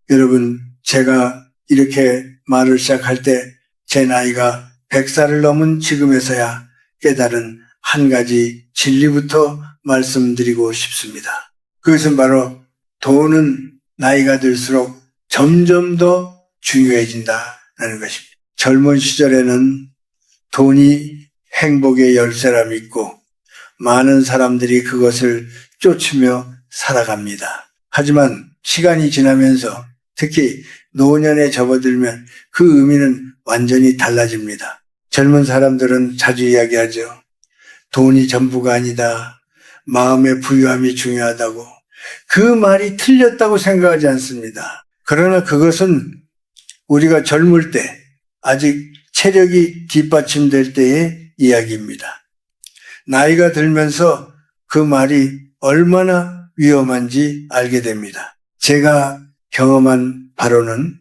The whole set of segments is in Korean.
여러분, 제가 이렇게 말을 시작할 때 제 나이가 100살을 넘은 지금에서야 깨달은 한 가지 진리부터 말씀드리고 싶습니다. 그것은 바로 돈은 나이가 들수록 점점 더 중요해진다는 것입니다. 젊은 시절에는 돈이 행복의 열쇠라 믿고 많은 사람들이 그것을 쫓으며 살아갑니다. 하지만 시간이 지나면서 특히 노년에 접어들면 그 의미는 완전히 달라집니다. 젊은 사람들은 자주 이야기하죠. 돈이 전부가 아니다. 마음의 부유함이 중요하다고. 그 말이 틀렸다고 생각하지 않습니다. 그러나 그것은 우리가 젊을 때, 아직 체력이 뒷받침될 때의 이야기입니다. 나이가 들면서 그 말이 얼마나 위험한지 알게 됩니다. 제가 경험한 바로는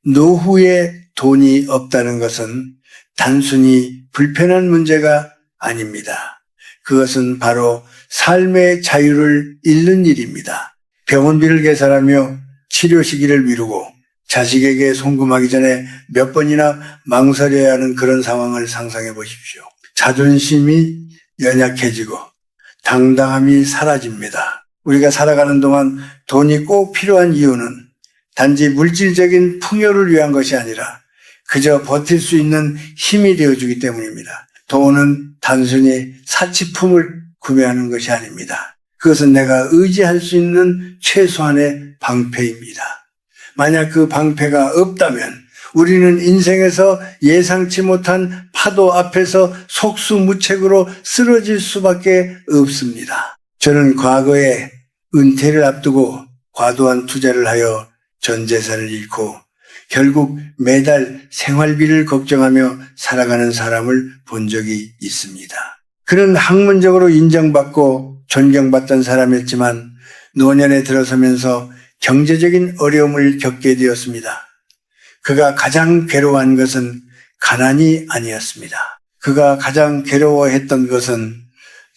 노후에 돈이 없다는 것은 단순히 불편한 문제가 아닙니다. 그것은 바로 삶의 자유를 잃는 일입니다. 병원비를 계산하며 치료 시기를 미루고 자식에게 송금하기 전에 몇 번이나 망설여야 하는 그런 상황을 상상해 보십시오. 자존심이 연약해지고 당당함이 사라집니다. 우리가 살아가는 동안 돈이 꼭 필요한 이유는 단지 물질적인 풍요를 위한 것이 아니라 그저 버틸 수 있는 힘이 되어주기 때문입니다. 돈은 단순히 사치품을 구매하는 것이 아닙니다. 그것은 내가 의지할 수 있는 최소한의 방패입니다. 만약 그 방패가 없다면 우리는 인생에서 예상치 못한 파도 앞에서 속수무책으로 쓰러질 수밖에 없습니다. 저는 과거에 은퇴를 앞두고 과도한 투자를 하여 전 재산을 잃고 결국 매달 생활비를 걱정하며 살아가는 사람을 본 적이 있습니다. 그는 학문적으로 인정받고 존경받던 사람이었지만 노년에 들어서면서 경제적인 어려움을 겪게 되었습니다. 그가 가장 괴로워한 것은 가난이 아니었습니다. 그가 가장 괴로워했던 것은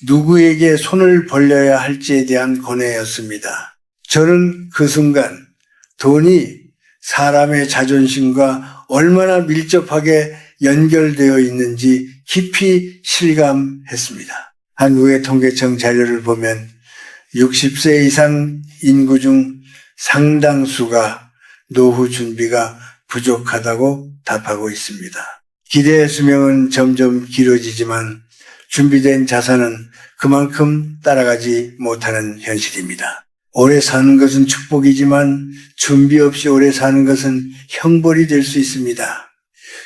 누구에게 손을 벌려야 할지에 대한 고뇌였습니다. 저는 그 순간 돈이 사람의 자존심과 얼마나 밀접하게 연결되어 있는지 깊이 실감했습니다. 한국의 통계청 자료를 보면 60세 이상 인구 중 상당수가 노후 준비가 부족하다고 답하고 있습니다. 기대의 수명은 점점 길어지지만 준비된 자산은 그만큼 따라가지 못하는 현실입니다. 오래 사는 것은 축복이지만 준비 없이 오래 사는 것은 형벌이 될 수 있습니다.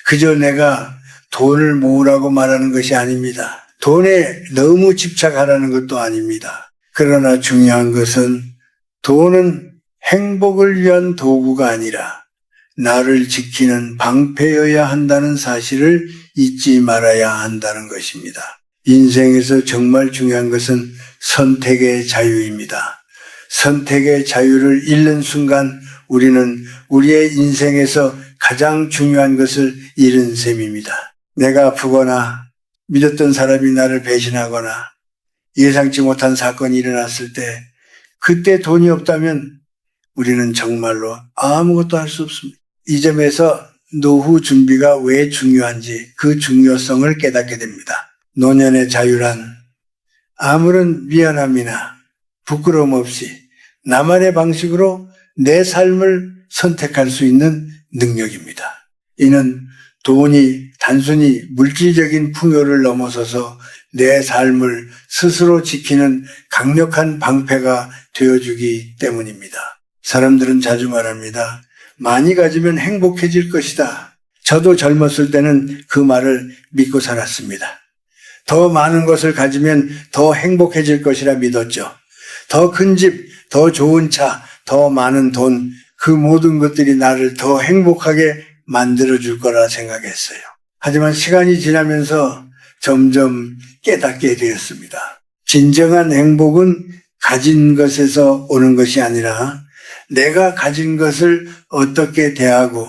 그저 내가 돈을 모으라고 말하는 것이 아닙니다. 돈에 너무 집착하라는 것도 아닙니다. 그러나 중요한 것은 돈은 행복을 위한 도구가 아니라 나를 지키는 방패여야 한다는 사실을 잊지 말아야 한다는 것입니다. 인생에서 정말 중요한 것은 선택의 자유입니다. 선택의 자유를 잃는 순간 우리는 우리의 인생에서 가장 중요한 것을 잃은 셈입니다. 내가 아프거나 믿었던 사람이 나를 배신하거나 예상치 못한 사건이 일어났을 때 그때 돈이 없다면 우리는 정말로 아무것도 할 수 없습니다. 이 점에서 노후 준비가 왜 중요한지 그 중요성을 깨닫게 됩니다. 노년의 자유란 아무런 미안함이나 부끄러움 없이 나만의 방식으로 내 삶을 선택할 수 있는 능력입니다. 이는 돈이 단순히 물질적인 풍요를 넘어서서 내 삶을 스스로 지키는 강력한 방패가 되어주기 때문입니다. 사람들은 자주 말합니다. 많이 가지면 행복해질 것이다. 저도 젊었을 때는 그 말을 믿고 살았습니다. 더 많은 것을 가지면 더 행복해질 것이라 믿었죠. 더 큰 집, 더 좋은 차, 더 많은 돈, 그 모든 것들이 나를 더 행복하게 만들어줄 거라 생각했어요. 하지만 시간이 지나면서 점점 깨닫게 되었습니다. 진정한 행복은 가진 것에서 오는 것이 아니라 내가 가진 것을 어떻게 대하고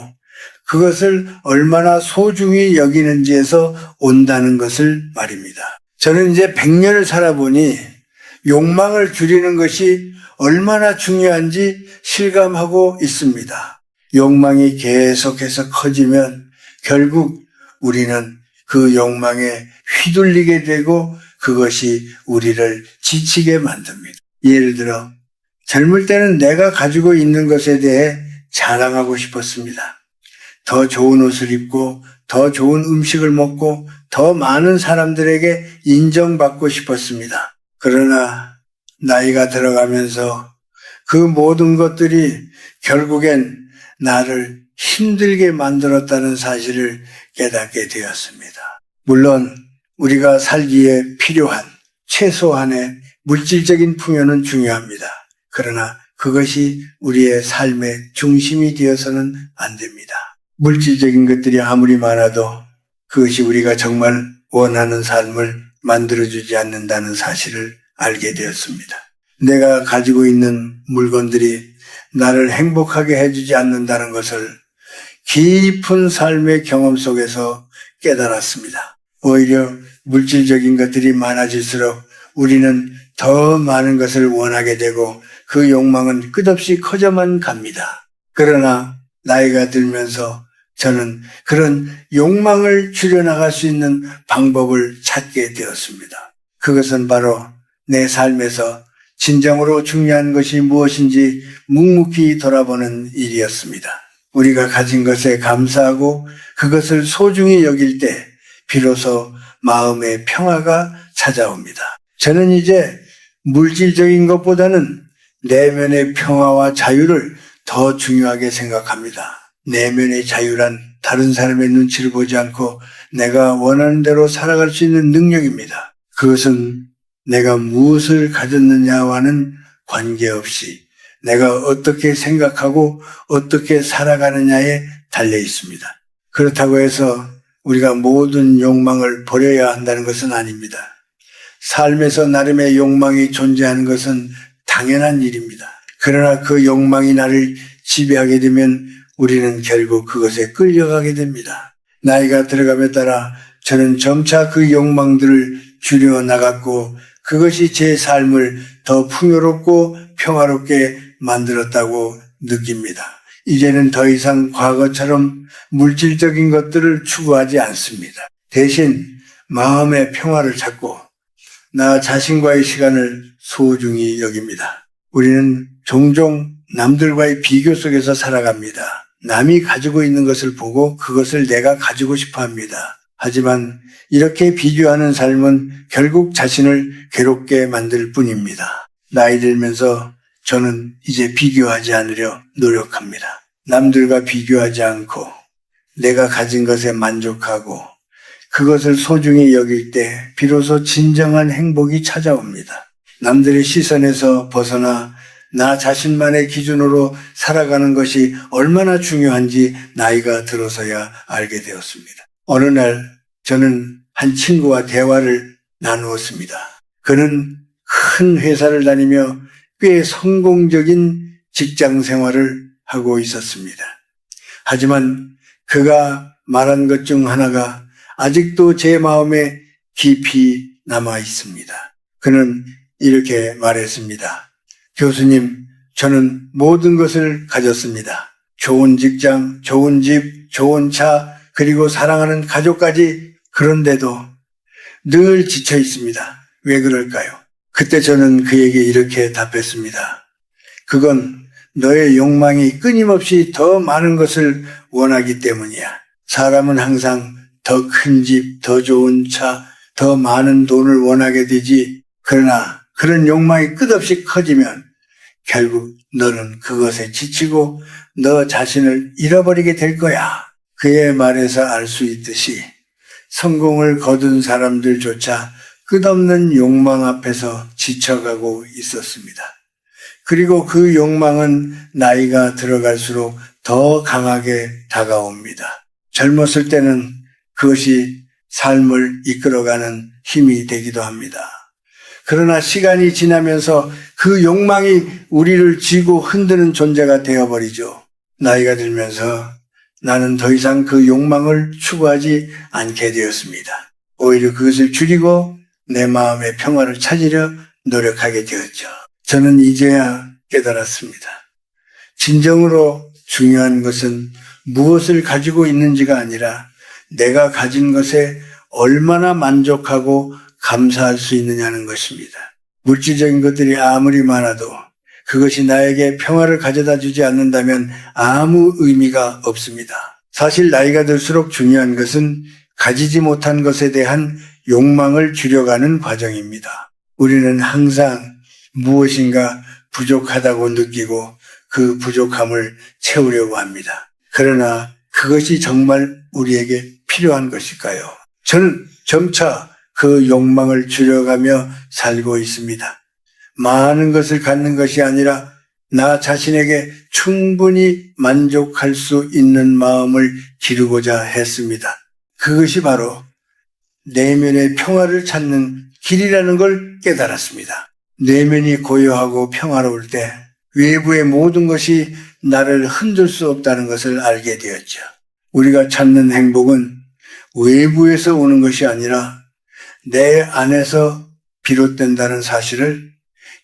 그것을 얼마나 소중히 여기는지에서 온다는 것을 말입니다. 저는 이제 100년을 살아보니 욕망을 줄이는 것이 얼마나 중요한지 실감하고 있습니다. 욕망이 계속해서 커지면 결국 우리는 그 욕망에 휘둘리게 되고 그것이 우리를 지치게 만듭니다. 예를 들어 젊을 때는 내가 가지고 있는 것에 대해 자랑하고 싶었습니다. 더 좋은 옷을 입고 더 좋은 음식을 먹고 더 많은 사람들에게 인정받고 싶었습니다. 그러나 나이가 들어가면서 그 모든 것들이 결국엔 나를 힘들게 만들었다는 사실을 깨닫게 되었습니다. 물론 우리가 살기에 필요한 최소한의 물질적인 풍요는 중요합니다. 그러나 그것이 우리의 삶의 중심이 되어서는 안 됩니다. 물질적인 것들이 아무리 많아도 그것이 우리가 정말 원하는 삶을 만들어주지 않는다는 사실을 알게 되었습니다. 내가 가지고 있는 물건들이 나를 행복하게 해주지 않는다는 것을 깊은 삶의 경험 속에서 깨달았습니다. 오히려 물질적인 것들이 많아질수록 우리는 더 많은 것을 원하게 되고 그 욕망은 끝없이 커져만 갑니다. 그러나 나이가 들면서 저는 그런 욕망을 줄여나갈 수 있는 방법을 찾게 되었습니다. 그것은 바로 내 삶에서 진정으로 중요한 것이 무엇인지 묵묵히 돌아보는 일이었습니다. 우리가 가진 것에 감사하고 그것을 소중히 여길 때 비로소 마음의 평화가 찾아옵니다. 저는 이제 물질적인 것보다는 내면의 평화와 자유를 더 중요하게 생각합니다. 내면의 자유란 다른 사람의 눈치를 보지 않고 내가 원하는 대로 살아갈 수 있는 능력입니다. 그것은 내가 무엇을 가졌느냐와는 관계없이 내가 어떻게 생각하고 어떻게 살아가느냐에 달려 있습니다. 그렇다고 해서 우리가 모든 욕망을 버려야 한다는 것은 아닙니다. 삶에서 나름의 욕망이 존재하는 것은 당연한 일입니다. 그러나 그 욕망이 나를 지배하게 되면 우리는 결국 그것에 끌려가게 됩니다. 나이가 들어감에 따라 저는 점차 그 욕망들을 줄여나갔고 그것이 제 삶을 더 풍요롭고 평화롭게 만들었다고 느낍니다. 이제는 더 이상 과거처럼 물질적인 것들을 추구하지 않습니다. 대신 마음의 평화를 찾고 나 자신과의 시간을 소중히 여깁니다. 우리는 종종 남들과의 비교 속에서 살아갑니다. 남이 가지고 있는 것을 보고 그것을 내가 가지고 싶어 합니다. 하지만 이렇게 비교하는 삶은 결국 자신을 괴롭게 만들 뿐입니다. 나이 들면서 저는 이제 비교하지 않으려 노력합니다. 남들과 비교하지 않고 내가 가진 것에 만족하고 그것을 소중히 여길 때 비로소 진정한 행복이 찾아옵니다. 남들의 시선에서 벗어나 나 자신만의 기준으로 살아가는 것이 얼마나 중요한지 나이가 들어서야 알게 되었습니다. 어느 날 저는 한 친구와 대화를 나누었습니다. 그는 큰 회사를 다니며 꽤 성공적인 직장 생활을 하고 있었습니다. 하지만 그가 말한 것 중 하나가 아직도 제 마음에 깊이 남아 있습니다. 그는 이렇게 말했습니다. 교수님, 저는 모든 것을 가졌습니다. 좋은 직장, 좋은 집, 좋은 차, 그리고 사랑하는 가족까지. 그런데도 늘 지쳐 있습니다. 왜 그럴까요? 그때 저는 그에게 이렇게 답했습니다. 그건 너의 욕망이 끊임없이 더 많은 것을 원하기 때문이야. 사람은 항상 더 큰 집, 더 좋은 차, 더 많은 돈을 원하게 되지. 그러나 그런 욕망이 끝없이 커지면 결국 너는 그것에 지치고 너 자신을 잃어버리게 될 거야. 그의 말에서 알 수 있듯이 성공을 거둔 사람들조차 끝없는 욕망 앞에서 지쳐가고 있었습니다. 그리고 그 욕망은 나이가 들어갈수록 더 강하게 다가옵니다. 젊었을 때는 그것이 삶을 이끌어가는 힘이 되기도 합니다. 그러나 시간이 지나면서 그 욕망이 우리를 쥐고 흔드는 존재가 되어버리죠. 나이가 들면서 나는 더 이상 그 욕망을 추구하지 않게 되었습니다. 오히려 그것을 줄이고 내 마음의 평화를 찾으려 노력하게 되었죠. 저는 이제야 깨달았습니다. 진정으로 중요한 것은 무엇을 가지고 있는지가 아니라 내가 가진 것에 얼마나 만족하고 감사할 수 있느냐는 것입니다. 물질적인 것들이 아무리 많아도 그것이 나에게 평화를 가져다 주지 않는다면 아무 의미가 없습니다. 사실 나이가 들수록 중요한 것은 가지지 못한 것에 대한 욕망을 줄여가는 과정입니다. 우리는 항상 무엇인가 부족하다고 느끼고 그 부족함을 채우려고 합니다. 그러나 그것이 정말 우리에게 필요한 것일까요? 저는 점차 그 욕망을 줄여가며 살고 있습니다. 많은 것을 갖는 것이 아니라 나 자신에게 충분히 만족할 수 있는 마음을 기르고자 했습니다. 그것이 바로 내면의 평화를 찾는 길이라는 걸 깨달았습니다. 내면이 고요하고 평화로울 때 외부의 모든 것이 나를 흔들 수 없다는 것을 알게 되었죠. 우리가 찾는 행복은 외부에서 오는 것이 아니라 내 안에서 비롯된다는 사실을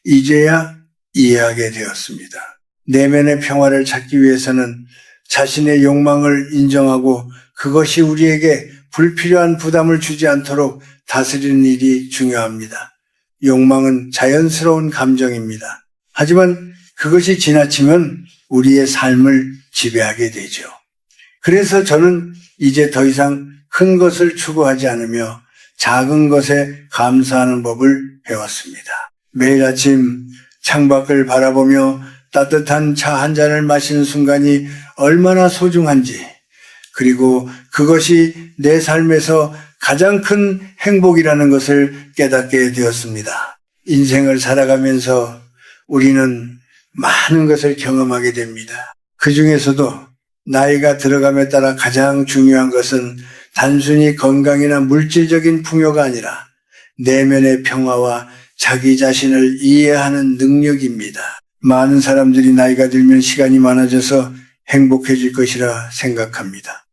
이제야 이해하게 되었습니다. 내면의 평화를 찾기 위해서는 자신의 욕망을 인정하고 그것이 우리에게 불필요한 부담을 주지 않도록 다스리는 일이 중요합니다. 욕망은 자연스러운 감정입니다. 하지만 그것이 지나치면 우리의 삶을 지배하게 되죠. 그래서 저는 이제 더 이상 큰 것을 추구하지 않으며 작은 것에 감사하는 법을 배웠습니다. 매일 아침 창밖을 바라보며 따뜻한 차 한 잔을 마시는 순간이 얼마나 소중한지, 그리고 그것이 내 삶에서 가장 큰 행복이라는 것을 깨닫게 되었습니다. 인생을 살아가면서 우리는 많은 것을 경험하게 됩니다. 그 중에서도 나이가 들어감에 따라 가장 중요한 것은 단순히 건강이나 물질적인 풍요가 아니라 내면의 평화와 자기 자신을 이해하는 능력입니다. 많은 사람들이 나이가 들면 시간이 많아져서 행복해질 것이라 생각합니다.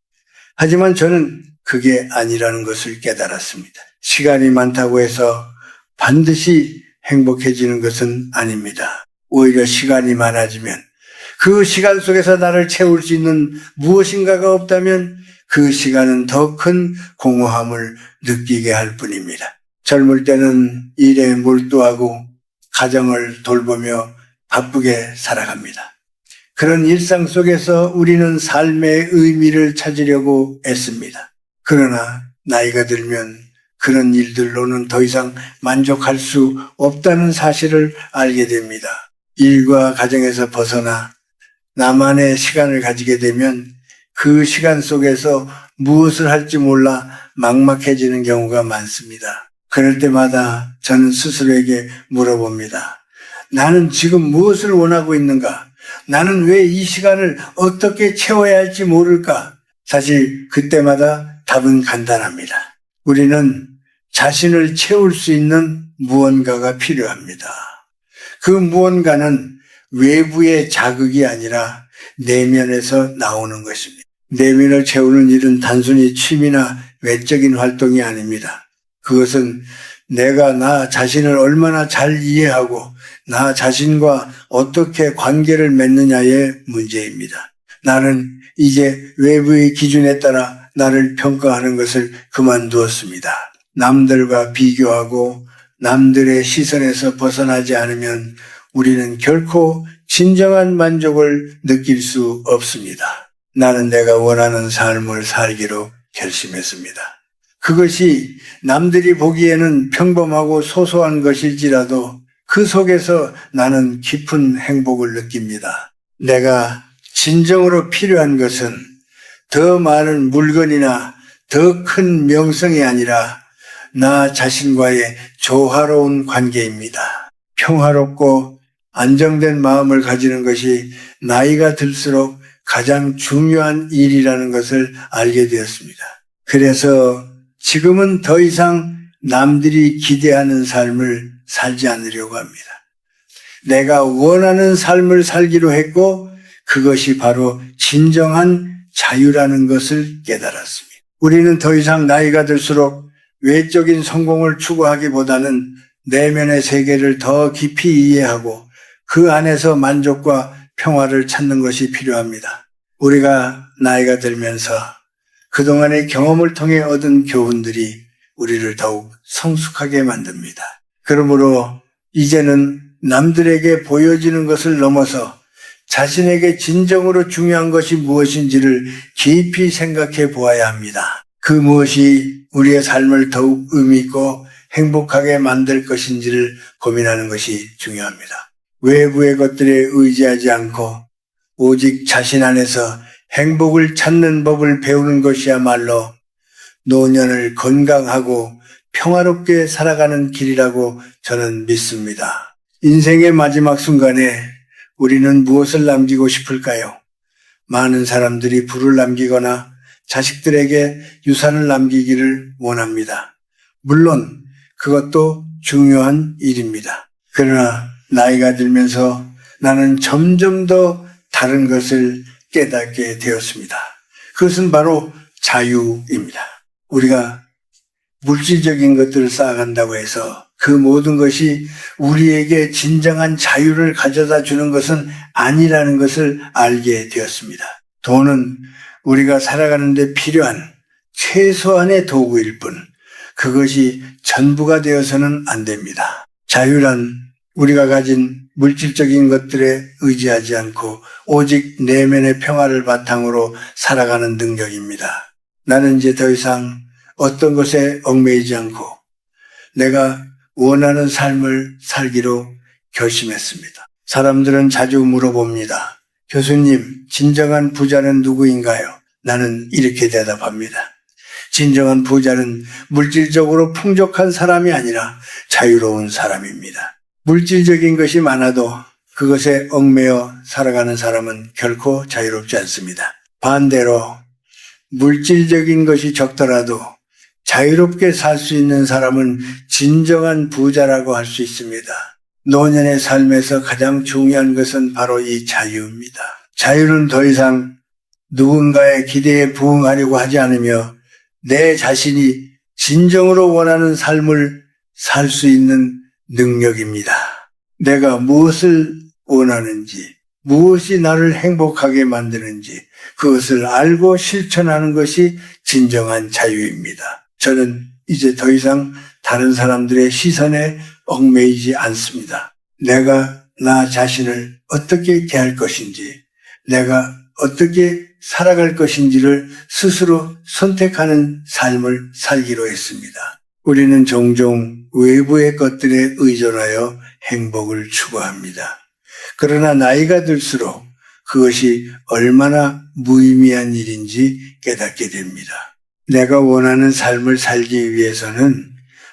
하지만 저는 그게 아니라는 것을 깨달았습니다. 시간이 많다고 해서 반드시 행복해지는 것은 아닙니다. 오히려 시간이 많아지면 그 시간 속에서 나를 채울 수 있는 무엇인가가 없다면 그 시간은 더 큰 공허함을 느끼게 할 뿐입니다. 젊을 때는 일에 몰두하고 가정을 돌보며 바쁘게 살아갑니다. 그런 일상 속에서 우리는 삶의 의미를 찾으려고 애씁니다. 그러나 나이가 들면 그런 일들로는 더 이상 만족할 수 없다는 사실을 알게 됩니다. 일과 가정에서 벗어나 나만의 시간을 가지게 되면 그 시간 속에서 무엇을 할지 몰라 막막해지는 경우가 많습니다. 그럴 때마다 저는 스스로에게 물어봅니다. 나는 지금 무엇을 원하고 있는가? 나는 왜 이 시간을 어떻게 채워야 할지 모를까? 사실 그때마다 답은 간단합니다. 우리는 자신을 채울 수 있는 무언가가 필요합니다. 그 무언가는 외부의 자극이 아니라 내면에서 나오는 것입니다. 내면을 채우는 일은 단순히 취미나 외적인 활동이 아닙니다. 그것은 내가 나 자신을 얼마나 잘 이해하고 나 자신과 어떻게 관계를 맺느냐의 문제입니다. 나는 이제 외부의 기준에 따라 나를 평가하는 것을 그만두었습니다. 남들과 비교하고 남들의 시선에서 벗어나지 않으면 우리는 결코 진정한 만족을 느낄 수 없습니다. 나는 내가 원하는 삶을 살기로 결심했습니다. 그것이 남들이 보기에는 평범하고 소소한 것일지라도 그 속에서 나는 깊은 행복을 느낍니다. 내가 진정으로 필요한 것은 더 많은 물건이나 더 큰 명성이 아니라 나 자신과의 조화로운 관계입니다. 평화롭고 안정된 마음을 가지는 것이 나이가 들수록 가장 중요한 일이라는 것을 알게 되었습니다. 그래서 지금은 더 이상 남들이 기대하는 삶을 살지 않으려고 합니다. 내가 원하는 삶을 살기로 했고 그것이 바로 진정한 자유라는 것을 깨달았습니다. 우리는 더 이상 나이가 들수록 외적인 성공을 추구하기보다는 내면의 세계를 더 깊이 이해하고 그 안에서 만족과 평화를 찾는 것이 필요합니다. 우리가 나이가 들면서 그동안의 경험을 통해 얻은 교훈들이 우리를 더욱 성숙하게 만듭니다. 그러므로 이제는 남들에게 보여지는 것을 넘어서 자신에게 진정으로 중요한 것이 무엇인지를 깊이 생각해 보아야 합니다. 그 무엇이 우리의 삶을 더욱 의미 있고 행복하게 만들 것인지를 고민하는 것이 중요합니다. 외부의 것들에 의지하지 않고 오직 자신 안에서 행복을 찾는 법을 배우는 것이야말로 노년을 건강하고 평화롭게 살아가는 길이라고 저는 믿습니다. 인생의 마지막 순간에 우리는 무엇을 남기고 싶을까요? 많은 사람들이 부를 남기거나 자식들에게 유산을 남기기를 원합니다. 물론 그것도 중요한 일입니다. 그러나 나이가 들면서 나는 점점 더 다른 것을 깨닫게 되었습니다. 그것은 바로 자유입니다. 우리가 물질적인 것들을 쌓아간다고 해서 그 모든 것이 우리에게 진정한 자유를 가져다 주는 것은 아니라는 것을 알게 되었습니다. 돈은 우리가 살아가는 데 필요한 최소한의 도구일 뿐 그것이 전부가 되어서는 안 됩니다. 자유란 우리가 가진 물질적인 것들에 의지하지 않고 오직 내면의 평화를 바탕으로 살아가는 능력입니다. 나는 이제 더 이상 어떤 것에 얽매이지 않고 내가 원하는 삶을 살기로 결심했습니다. 사람들은 자주 물어봅니다. 교수님, 진정한 부자는 누구인가요? 나는 이렇게 대답합니다. 진정한 부자는 물질적으로 풍족한 사람이 아니라 자유로운 사람입니다. 물질적인 것이 많아도 그것에 얽매여 살아가는 사람은 결코 자유롭지 않습니다. 반대로 물질적인 것이 적더라도 자유롭게 살 수 있는 사람은 진정한 부자라고 할 수 있습니다. 노년의 삶에서 가장 중요한 것은 바로 이 자유입니다. 자유는 더 이상 누군가의 기대에 부응하려고 하지 않으며 내 자신이 진정으로 원하는 삶을 살 수 있는 능력입니다. 내가 무엇을 원하는지, 무엇이 나를 행복하게 만드는지 그것을 알고 실천하는 것이 진정한 자유입니다. 저는 이제 더 이상 다른 사람들의 시선에 얽매이지 않습니다. 내가 나 자신을 어떻게 대할 것인지, 내가 어떻게 살아갈 것인지를 스스로 선택하는 삶을 살기로 했습니다. 우리는 종종 외부의 것들에 의존하여 행복을 추구합니다. 그러나 나이가 들수록 그것이 얼마나 무의미한 일인지 깨닫게 됩니다. 내가 원하는 삶을 살기 위해서는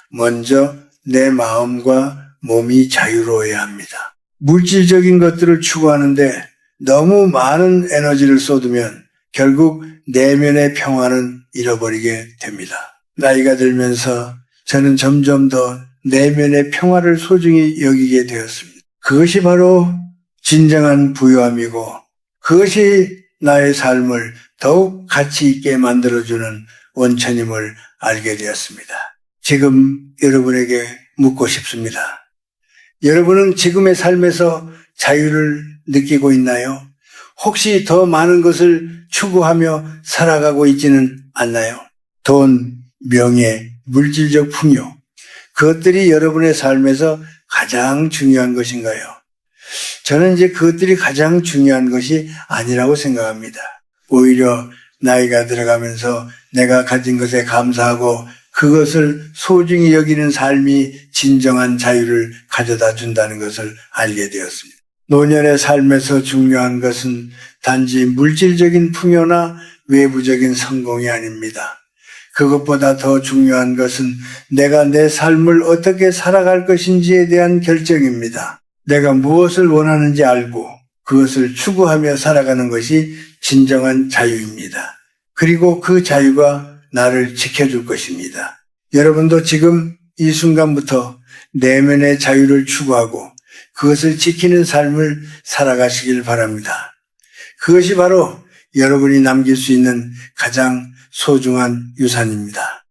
먼저 내 마음과 몸이 자유로워야 합니다. 물질적인 것들을 추구하는데 너무 많은 에너지를 쏟으면 결국 내면의 평화는 잃어버리게 됩니다. 나이가 들면서 저는 점점 더 내면의 평화를 소중히 여기게 되었습니다. 그것이 바로 진정한 부유함이고 그것이 나의 삶을 더욱 가치 있게 만들어주는 원천임을 알게 되었습니다. 지금 여러분에게 묻고 싶습니다. 여러분은 지금의 삶에서 자유를 느끼고 있나요? 혹시 더 많은 것을 추구하며 살아가고 있지는 않나요? 돈, 명예, 물질적 풍요, 그것들이 여러분의 삶에서 가장 중요한 것인가요? 저는 이제 그것들이 가장 중요한 것이 아니라고 생각합니다. 오히려 나이가 들어가면서 내가 가진 것에 감사하고 그것을 소중히 여기는 삶이 진정한 자유를 가져다 준다는 것을 알게 되었습니다. 노년의 삶에서 중요한 것은 단지 물질적인 풍요나 외부적인 성공이 아닙니다. 그것보다 더 중요한 것은 내가 내 삶을 어떻게 살아갈 것인지에 대한 결정입니다. 내가 무엇을 원하는지 알고 그것을 추구하며 살아가는 것이 진정한 자유입니다. 그리고 그 자유가 나를 지켜줄 것입니다. 여러분도 지금 이 순간부터 내면의 자유를 추구하고 그것을 지키는 삶을 살아가시길 바랍니다. 그것이 바로 여러분이 남길 수 있는 가장 소중한 유산입니다.